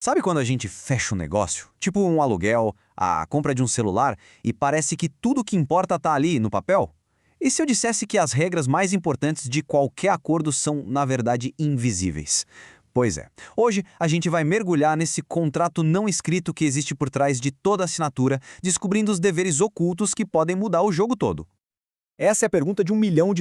Sabe quando a gente fecha um negócio, tipo um aluguel, a compra de um celular, e parece que tudo que importa tá ali no papel? E se eu dissesse que as regras mais importantes de qualquer acordo são, na verdade, invisíveis? Pois é, hoje a gente vai mergulhar nesse contrato não escrito que existe por trás de toda assinatura, descobrindo os deveres ocultos que podem mudar o jogo todo. Essa é a pergunta de US$ 1 milhão,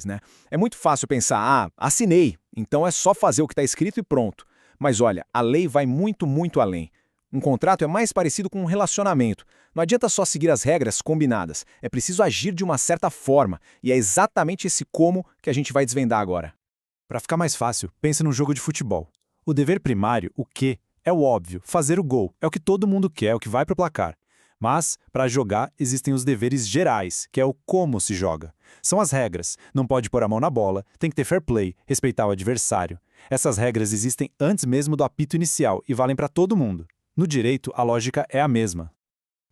né? É muito fácil pensar, assinei, então é só fazer o que está escrito e pronto. Mas olha, a lei vai muito, muito além. Um contrato é mais parecido com um relacionamento. Não adianta só seguir as regras combinadas, é preciso agir de uma certa forma, e é exatamente esse como que a gente vai desvendar agora. Para ficar mais fácil, pense num jogo de futebol. O dever primário, o quê, é o óbvio, fazer o gol, é o que todo mundo quer, é o que vai para o placar. Mas, para jogar, existem os deveres gerais, que é o como se joga. São as regras. Não pode pôr a mão na bola, tem que ter fair play, respeitar o adversário. Essas regras existem antes mesmo do apito inicial e valem para todo mundo. No direito, a lógica é a mesma.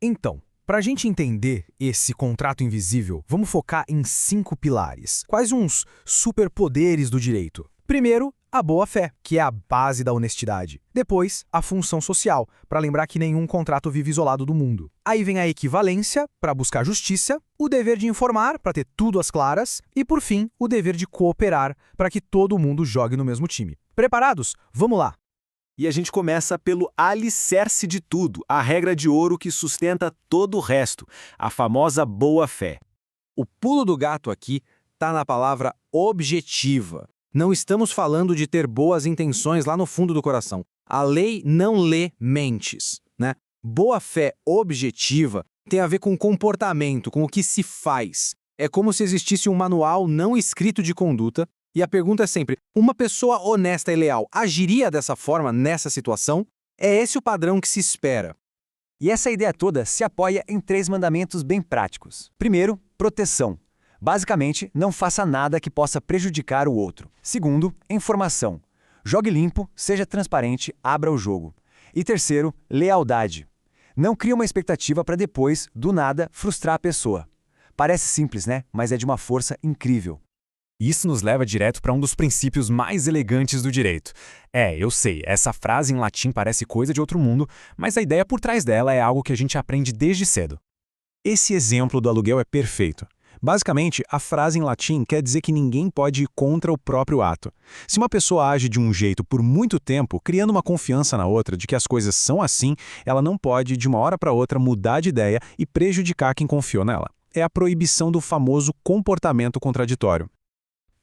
Então, para a gente entender esse contrato invisível, vamos focar em 5 pilares. Quais uns superpoderes do direito? Primeiro, a boa-fé, que é a base da honestidade. Depois, a função social, para lembrar que nenhum contrato vive isolado do mundo. Aí vem a equivalência, para buscar justiça, o dever de informar, para ter tudo às claras, e, por fim, o dever de cooperar, para que todo mundo jogue no mesmo time. Preparados? Vamos lá! E a gente começa pelo alicerce de tudo, a regra de ouro que sustenta todo o resto, a famosa boa-fé. O pulo do gato aqui está na palavra objetiva. Não estamos falando de ter boas intenções lá no fundo do coração. A lei não lê mentes, né? Boa-fé objetiva tem a ver com comportamento, com o que se faz. É como se existisse um manual não escrito de conduta, e a pergunta é sempre, uma pessoa honesta e leal agiria dessa forma nessa situação? É esse o padrão que se espera. E essa ideia toda se apoia em 3 mandamentos bem práticos. Primeiro, proteção. Basicamente, não faça nada que possa prejudicar o outro. Segundo, informação. Jogue limpo, seja transparente, abra o jogo. E terceiro, lealdade. Não crie uma expectativa para depois, do nada, frustrar a pessoa. Parece simples, né? Mas é de uma força incrível. Isso nos leva direto para um dos princípios mais elegantes do direito. Eu sei, essa frase em latim parece coisa de outro mundo, mas a ideia por trás dela é algo que a gente aprende desde cedo. Esse exemplo do aluguel é perfeito. Basicamente, a frase em latim quer dizer que ninguém pode ir contra o próprio ato. Se uma pessoa age de um jeito por muito tempo, criando uma confiança na outra de que as coisas são assim, ela não pode, de uma hora para outra, mudar de ideia e prejudicar quem confiou nela. É a proibição do famoso comportamento contraditório.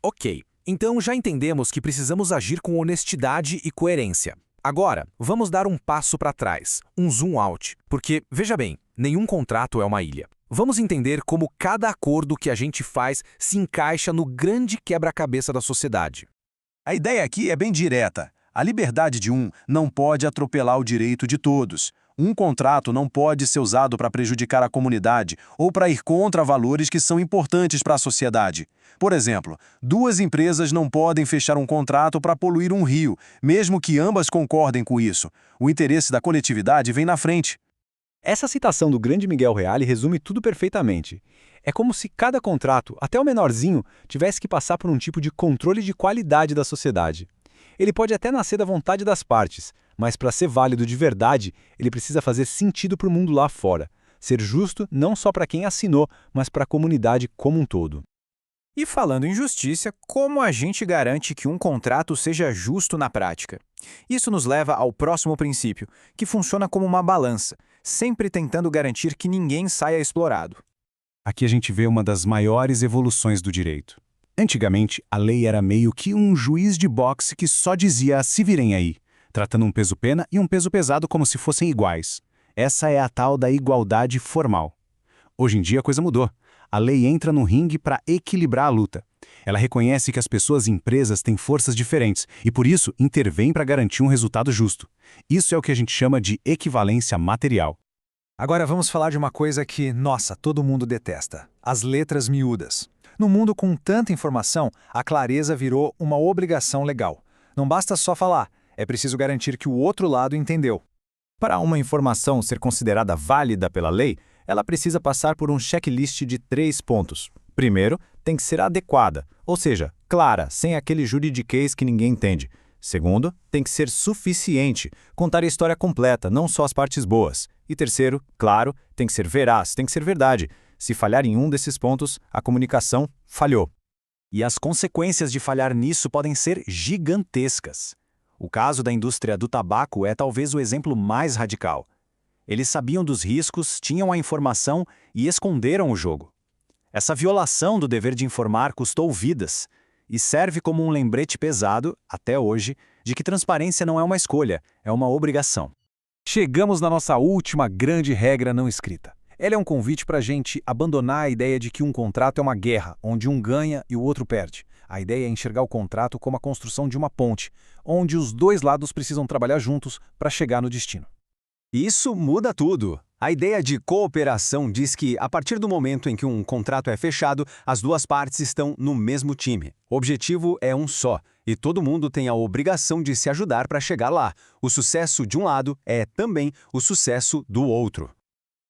Ok, então já entendemos que precisamos agir com honestidade e coerência. Agora, vamos dar um passo para trás, um zoom out, porque, veja bem, nenhum contrato é uma ilha. Vamos entender como cada acordo que a gente faz se encaixa no grande quebra-cabeça da sociedade. A ideia aqui é bem direta. A liberdade de um não pode atropelar o direito de todos. Um contrato não pode ser usado para prejudicar a comunidade ou para ir contra valores que são importantes para a sociedade. Por exemplo, 2 empresas não podem fechar um contrato para poluir um rio, mesmo que ambas concordem com isso. O interesse da coletividade vem na frente. Essa citação do grande Miguel Reale resume tudo perfeitamente. É como se cada contrato, até o menorzinho, tivesse que passar por um tipo de controle de qualidade da sociedade. Ele pode até nascer da vontade das partes, mas para ser válido de verdade, ele precisa fazer sentido para o mundo lá fora. Ser justo não só para quem assinou, mas para a comunidade como um todo. E falando em justiça, como a gente garante que um contrato seja justo na prática? Isso nos leva ao próximo princípio, que funciona como uma balança, sempre tentando garantir que ninguém saia explorado. Aqui a gente vê uma das maiores evoluções do direito. Antigamente, a lei era meio que um juiz de boxe que só dizia "se virem aí", tratando um peso-pena e um peso pesado como se fossem iguais. Essa é a tal da igualdade formal. Hoje em dia a coisa mudou. A lei entra no ringue para equilibrar a luta. Ela reconhece que as pessoas e empresas têm forças diferentes e, por isso, intervém para garantir um resultado justo. Isso é o que a gente chama de equivalência material. Agora vamos falar de uma coisa que, nossa, todo mundo detesta: as letras miúdas. No mundo com tanta informação, a clareza virou uma obrigação legal. Não basta só falar, é preciso garantir que o outro lado entendeu. Para uma informação ser considerada válida pela lei, ela precisa passar por um checklist de 3 pontos. Primeiro, tem que ser adequada, ou seja, clara, sem aquele juridiquês que ninguém entende. Segundo, tem que ser suficiente, contar a história completa, não só as partes boas. E terceiro, claro, tem que ser veraz, tem que ser verdade. Se falhar em um desses pontos, a comunicação falhou. E as consequências de falhar nisso podem ser gigantescas. O caso da indústria do tabaco é talvez o exemplo mais radical. Eles sabiam dos riscos, tinham a informação e esconderam o jogo. Essa violação do dever de informar custou vidas e serve como um lembrete pesado, até hoje, de que transparência não é uma escolha, é uma obrigação. Chegamos na nossa última grande regra não escrita. Ela é um convite para a gente abandonar a ideia de que um contrato é uma guerra, onde um ganha e o outro perde. A ideia é enxergar o contrato como a construção de uma ponte, onde os dois lados precisam trabalhar juntos para chegar no destino. Isso muda tudo. A ideia de cooperação diz que, a partir do momento em que um contrato é fechado, as duas partes estão no mesmo time. O objetivo é um só, e todo mundo tem a obrigação de se ajudar para chegar lá. O sucesso de um lado é também o sucesso do outro.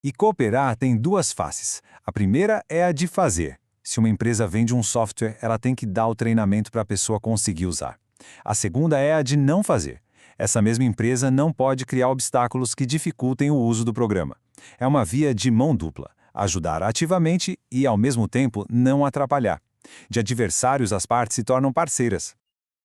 E cooperar tem duas faces. A primeira é a de fazer. Se uma empresa vende um software, ela tem que dar o treinamento para a pessoa conseguir usar. A segunda é a de não fazer. Essa mesma empresa não pode criar obstáculos que dificultem o uso do programa. É uma via de mão dupla, ajudar ativamente e, ao mesmo tempo, não atrapalhar. De adversários, as partes se tornam parceiras.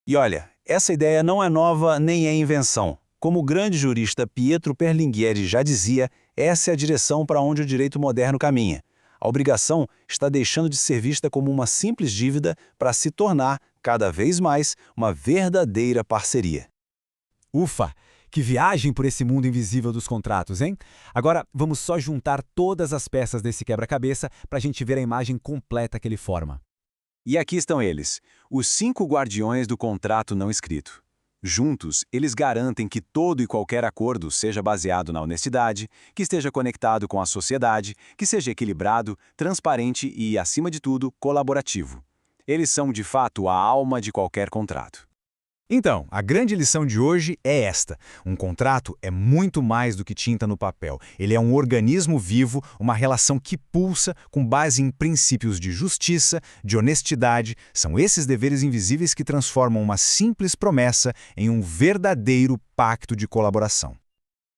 E olha, essa ideia não é nova nem é invenção. Como o grande jurista Pietro Perlinghieri já dizia, essa é a direção para onde o direito moderno caminha. A obrigação está deixando de ser vista como uma simples dívida para se tornar, cada vez mais, uma verdadeira parceria. Ufa! Que viagem por esse mundo invisível dos contratos, hein? Agora, vamos só juntar todas as peças desse quebra-cabeça para a gente ver a imagem completa que ele forma. E aqui estão eles, os 5 guardiões do contrato não escrito. Juntos, eles garantem que todo e qualquer acordo seja baseado na honestidade, que esteja conectado com a sociedade, que seja equilibrado, transparente e, acima de tudo, colaborativo. Eles são, de fato, a alma de qualquer contrato. Então, a grande lição de hoje é esta. Um contrato é muito mais do que tinta no papel. Ele é um organismo vivo, uma relação que pulsa com base em princípios de justiça, de honestidade. São esses deveres invisíveis que transformam uma simples promessa em um verdadeiro pacto de colaboração.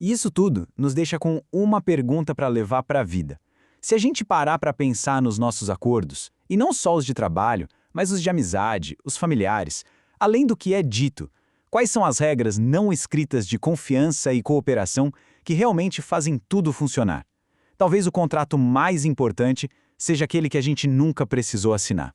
E isso tudo nos deixa com uma pergunta para levar para a vida. Se a gente parar para pensar nos nossos acordos, e não só os de trabalho, mas os de amizade, os familiares, além do que é dito, quais são as regras não escritas de confiança e cooperação que realmente fazem tudo funcionar? Talvez o contrato mais importante seja aquele que a gente nunca precisou assinar.